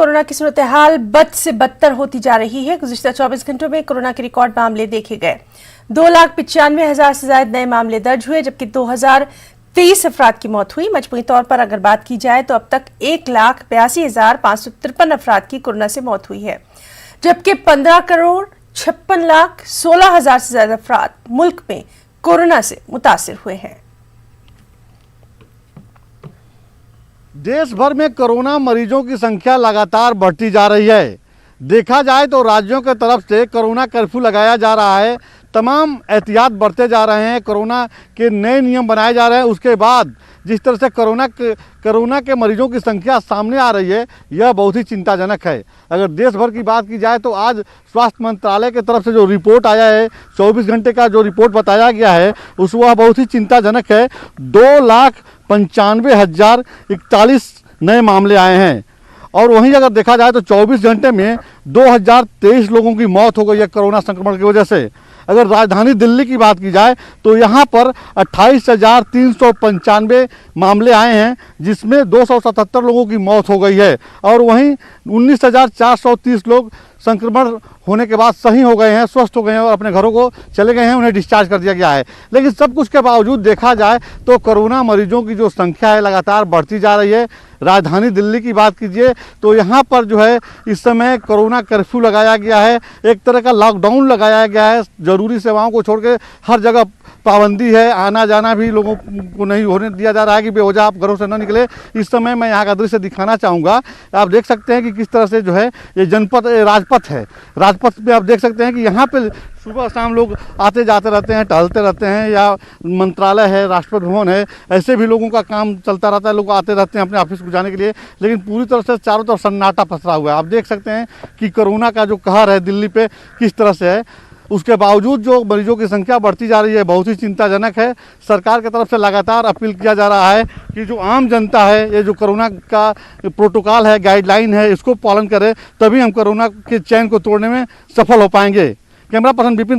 Corona की सूरत हाल बद से बदतर होती जा रही है। गुज़िश्ता 24 घंटों में कोरोना के रिकॉर्ड मामले देखे गए। 2,95,000 से ज्यादा नए मामले दर्ज हुए, जबकि 2,023 अफराद की मौत हुई। मजमूई तौर पर अगर बात की जाए तो अब तक 1,82,553 अफराद की कोरोना से मौत हुई है, जबकि 15,56,16,000 से ज्यादा अफराद मुल्क में कोरोना से मुतासिर हुए हैं। देश भर में कोरोना मरीजों की संख्या लगातार बढ़ती जा रही है। देखा जाए तो राज्यों के तरफ से कोरोना कर्फ्यू लगाया जा रहा है, तमाम एहतियात बरते जा रहे हैं, कोरोना के नए नियम बनाए जा रहे हैं। उसके बाद जिस तरह से कोरोना के मरीजों की संख्या सामने आ रही है, यह बहुत ही चिंताजनक है। अगर देश भर की बात की जाए तो आज स्वास्थ्य मंत्रालय की तरफ से जो रिपोर्ट आया है, 24 घंटे का जो रिपोर्ट बताया गया है, वह बहुत ही चिंताजनक है। 2,95,041 नए मामले आए हैं और वहीं अगर देखा जाए तो 24 घंटे में 2,023 लोगों की मौत हो गई है कोरोना संक्रमण की वजह से। अगर राजधानी दिल्ली की बात की जाए तो यहाँ पर 28,395 मामले आए हैं, जिसमें 277 लोगों की मौत हो गई है और वहीं 19,430 लोग संक्रमण होने के बाद सही हो गए हैं, स्वस्थ हो गए हैं और अपने घरों को चले गए हैं, उन्हें डिस्चार्ज कर दिया गया है। लेकिन सब कुछ के बावजूद देखा जाए तो कोरोना मरीजों की जो संख्या है लगातार बढ़ती जा रही है। राजधानी दिल्ली की बात कीजिए तो यहाँ पर जो है इस समय कोरोना कर्फ्यू लगाया गया है, एक तरह का लॉकडाउन लगाया गया है। ज़रूरी सेवाओं को छोड़ के हर जगह पाबंदी है, आना जाना भी लोगों को नहीं होने दिया जा रहा है कि बेवजह आप घरों से न निकले। इस समय मैं यहाँ का दृश्य दिखाना चाहूँगा। आप देख सकते हैं कि किस तरह से जो है ये जनपद राजपथ है। राजपथ पे आप देख सकते हैं कि यहाँ पे सुबह शाम लोग आते जाते रहते हैं, टहलते रहते हैं, या मंत्रालय है, राष्ट्रपति भवन है, ऐसे भी लोगों का काम चलता रहता है। लोग आते रहते हैं अपने ऑफिस को जाने के लिए, लेकिन पूरी तरह से चारों तरफ सन्नाटा पसरा हुआ है। आप देख सकते हैं कि कोरोना का जो कहर है दिल्ली पे किस तरह से है। उसके बावजूद जो मरीजों की संख्या बढ़ती जा रही है, बहुत ही चिंताजनक है। सरकार की तरफ से लगातार अपील किया जा रहा है कि जो आम जनता है, ये जो कोरोना का प्रोटोकॉल है, गाइडलाइन है, इसको पालन करे, तभी हम कोरोना के चैन को तोड़ने में सफल हो पाएंगे। Camera person Vipin.